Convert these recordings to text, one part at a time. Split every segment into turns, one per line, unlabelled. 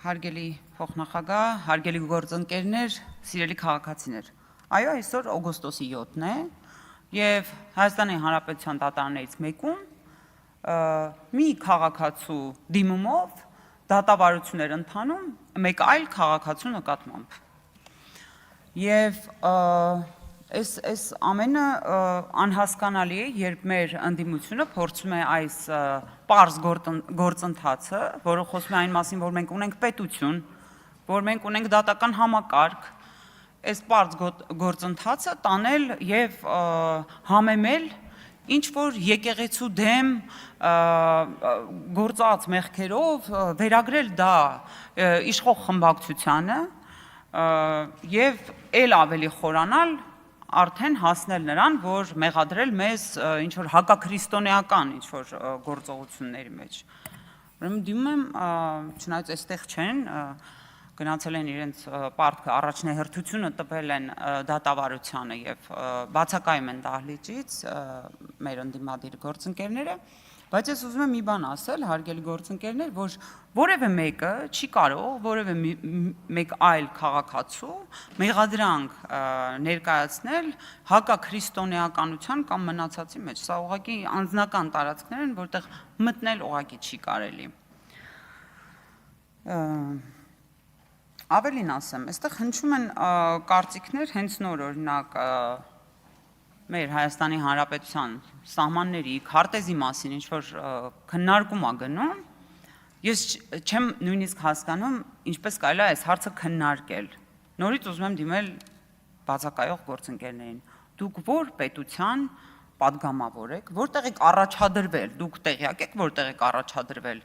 Հարգելի փոխնախագահ, հարգելի գործընկերներ, սիրելի քաղաքացիներ։ Այո, այսօր օգոստոսի 7-ն է եւ Հայաստանի Հանրապետության դատարաններից մեկում մի քաղաքացու դիմումով դատավարություններ ընթանում մեկ այլ քաղաքացու նկատմամբ։ Եւ այս ամենը անհասկանալի է, երբ մեր ընդդիմությունը փորձում է այս պարզ գործընթացը, որը խոսում է այն մասին, որ մենք ունենք պետություն, որ մենք ունենք դատական համակարգ, այս պարզ գործընթացը տանել եւ համեմել ինչ որ եկեղեցու դեմ գործած մեղքերով վերագրել դա իշխող խմբակցությանը եւ ել ավելի խորանալ արդեն հասնել նրան, որ մեղադրել մեզ ինչ որ հակաքրիստոնեական ինչ որ գործողությունների մեջ։ Ուրեմն դիմում եմ, չնայած այստեղ չեն, գնացել են իրենց պարտքը առաջնահերթությունը տվել են դատավարությանը եւ բացակայում են դահլիճից մեր ընդդիմադիր գործընկերները, բայց ես ուզում եմ մի բան ասել, հարգելի գործընկերներ, որ որևէ մեկը չի կարող որևէ մեկ այլ քաղաքացու մեղադրանք ներկայացնել հակաքրիստոնեականության կամ մնացածի մեջ։ Սա ուղղակի անձնական տարածքներ են, որտեղ մտնել ուղղակի չի կարելի։ Ավելին ասեմ, այստեղ հնչում են կարծիքներ հենց նոր օրինակ մեր Հայաստանի Հանրապետության սահմանների քարտեզի մասին ինչ որ քննարկում ա գնում, ես չեմ նույնիսկ հասկանում ինչպես կարելի է այս հարցը քննարկել։ Նորից ուզում եմ դիմել բացակայող գործընկերներին։ Դուք որ պետության падգամավոր եք, որտեղ եք առաջադրվել, դուք տեղյակ եք որտեղ եք առաջադրվել,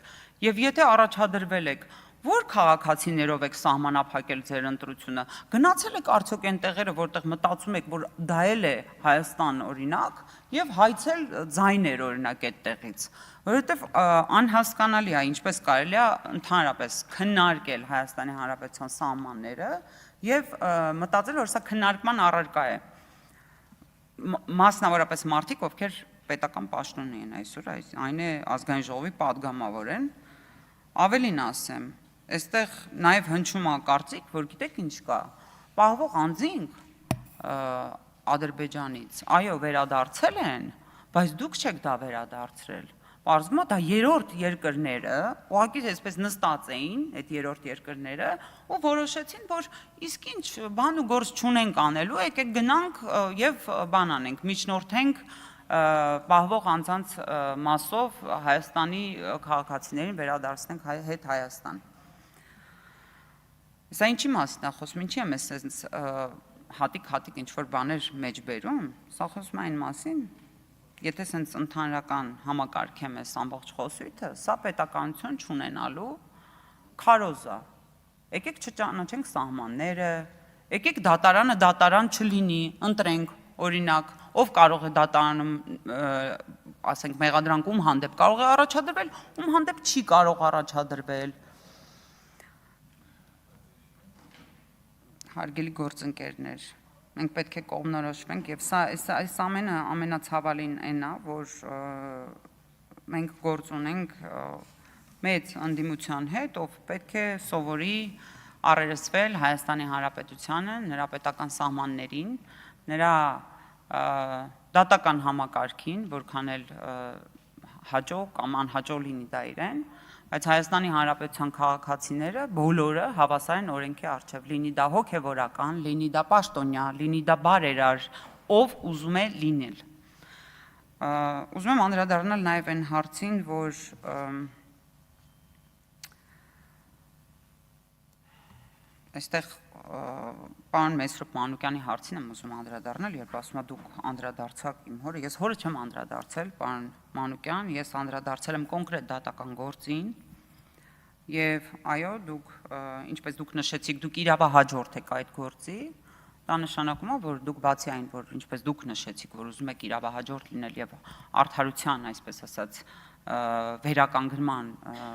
եւ եթե առաջադրվել եք, որ քաղաքացիներով եք սահմանափակել ձեր ընտրությունը, գնացել եք արդյոք այն տեղերը, որտեղ մտածում եք, որ դա էլ է Հայաստան օրինակ, եւ հայցել ձայներ օրինակ այդտեղից, որովհետեւ անհասկանալի է ինչպես կարելի է ընդհանրապես քննարկել Հայաստանի Հանրապետության սահմանները եւ մտածել, որ սա քննարկման առարկա է։ Մասնավորապես մարդիկ, ովքեր պետական պաշտոնի են այսօր, այն է ազգային ժողովի падգամավոր են, ավելին ասեմ, այստեղ նաև հնչում է կարծիք, որ գիտեք ինչ կա, պահվող անձինք Ադրբեջանից, այո, վերադարձել են, բայց դուք չեք դա վերադարձրել։ Պարզվում է դա երրորդ երկրները, ուղղակի այսպես նստած էին այդ երրորդ երկրները, ու որոշեցին, որ իսկ ինչ բան ու գործ չունենք անելու, եկեք գնանք եւ բան անենք, միջնորդենք պահվող անձանց մասով Հայաստանի քաղաքացիներին վերադարձնենք հետ Հայաստան։ Սա ինչի մասին է խոսում, ինչի եմ ես հատիկ ինչ որ բաներ մեջ բերում, սա խոսում է այն մասին, եթե սենց ընդհանրական համակարգեմ ես ամբողջ խոսույթը, սա պետականություն չունենալու քարոզ է։ Եկեք չճանաչենք սահմանները, եկեք դատարանը դատարան չլինի, ընտրենք օրինակ, ով կարող է դատարանում, ասենք մեղադրանք ում հանդեպ կարող է առաջադրվել, ում հանդեպ չի կարող առաջադրվել։ Հարգելի գործընկերներ, մենք պետք է կողմնորոշվենք եւ այս ամենը ամենացավալին այն է, որ մենք գործ ունենք մեծ ընդդիմության հետ, ով պետք է սովորի առերեսվել Հայաստանի Հանրապետությանը, նրա պետական սահմաններին, նրա դատական համակարգին, որքան էլ հաջող կամ անհաջող լինի դա իրեն, բայց Հայաստանի Հանրապետության քաղաքացիները բոլորը հավասար են օրենքի առջև, լինի դա հոգևորական, լինի դա պաշտոնյա, լինի դա բարերար, ով ուզում է լինել։ Ուզում եմ անդրադառնալ նաև այն հարցին, որ այստեղ պարոն Մեսրոպ Մանուկյանի հարցին եմ ուզում անդրադառնալ, երբ ասում եք դուք անդրադարձաք իմ հորը, ես հորը չեմ անդրադարձել, պարոն Մանուկյան, ես անդրադարձել եմ կոնկրետ դատական գործին եւ այո, դուք ինչպես դուք նշեցիք, դուք իրավահաջորդ եք այդ գործի, դա նշանակում է, որ դուք բացի այն, որ ինչպես դուք նշեցիք, որ ուզում եք իրավահաջորդ լինել եւ արդարության, այսպես ասած, վերականգնման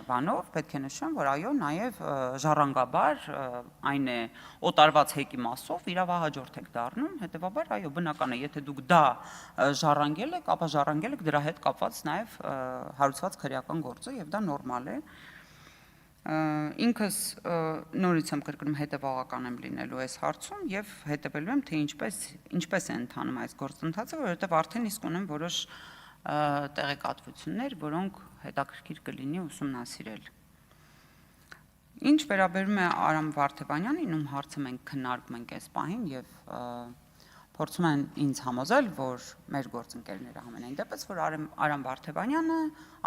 բանով պետք է նշեմ, որ այո, նաև ժառանգաբար այն է օտարված հեկի մասով իրավահաջորդ եք դառնում, հետեւաբար այո, բնական է, եթե դուք դա ժառանգել եք, ապա ժառանգել եք դրա հետ կապված նաև հարուցված քրեական գործը եւ դա նորմալ է։ ինքս նորից եմ կրկնում հետևողական եմ լինելու այս հարցում եւ հետևելու եմ թե ինչպես է ընթանում այս գործընթացը, որովհետեւ արդեն իսկ ունեմ որոշ տեղեկատվություններ, որոնք հետաքրքիր կլինի ուսումնասիրել։ Ինչ վերաբերում է Արամ Վարդևանյանին, ում հարցը մենք քննարկում ենք այս պահին եւ փորձում են ինձ համոզել, որ մեր գործընկերները համենայն դեպս, որ Արամ Վարդևանյանը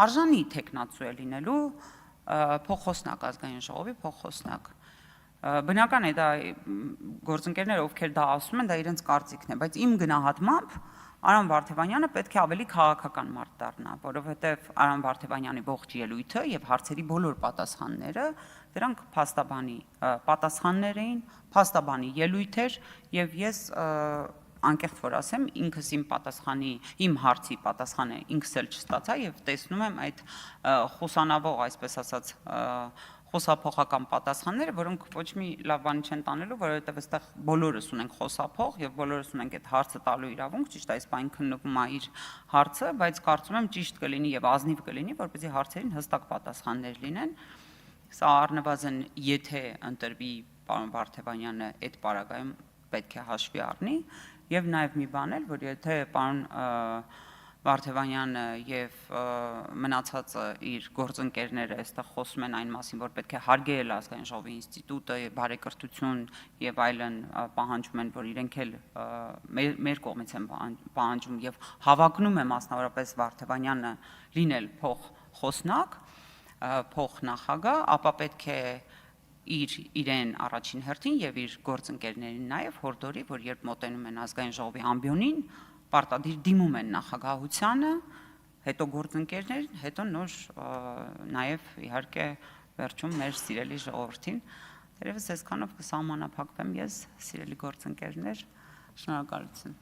արժանի տեխնացու է լինելու փոխխոսնակ ազգային ժողովի փոխխոսնակ։ Բնական է դա գործընկերները, ովքեր դա ասում են, դա իրենց կարծիքն է, բայց իմ գնահատմամբ Արամ Վարդևանյանը պետք է ավելի քաղաքական մարդ դառնա, որովհետև Արամ Վարդևանյանի ողջ ելույթը եւ հարցերի բոլոր պատասխանները դրանք փաստաբանի պատասխաններ էին, փաստաբանի ելույթ էր եւ ես անկեղծ որ ասեմ, ինքս իմ հարցի պատասխանը ինքս էլ չստացա եւ տեսնում եմ այդ խոսանավող, այսպես ասած, խոսափողական պատասխանները, որոնք ոչ մի լավ բան չեն տանելու, որովհետև այստեղ բոլորս ունենք խոսափող եւ բոլորս ունենք այդ հարցը տալու իրավունք, ճիշտ այս բան քննվում է իր հարցը, բայց կարծում եմ ճիշտ կլինի եւ ազնիվ կլինի, որպեսզի հարցերին հստակ պատասխաններ լինեն։ Սա առնվազն եթե ընտրվի պարոն Վարդևանյանը այդ պարագայում պետք է հաշվի առնի եւ նաեւ մի բան էլ, որ եթե պարոն Վարդևանյանը եւ մնացածը իր գործընկերները այստեղ խոսում են այն մասին, որ պետք է հարգել ազգային ժողովի ինստիտուտը, բարեկրթություն եւ այլն պահանջում են, որ իրենք էլ մեր կողմից են պահանջում եւ հավակնում է մասնավորապես Վարդևանյանը լինել փոխխոսնակ, փոխնախագահ, ապա պետք է իրեն առաջին հերթին եւ իր գործընկերներին նաեւ հորդորի, որ երբ մոտենում են ազգային ժողովի ամբիոնին, պարտադիր դիմում են նախագահությանը, հետո գործընկերներին, հետո նոր նաեւ իհարկե վերջում մեր սիրելի ժողովրդին։ Դերևս այսքանով կսահմանափակվեմ ես, սիրելի գործընկերներ, շնորհակալություն։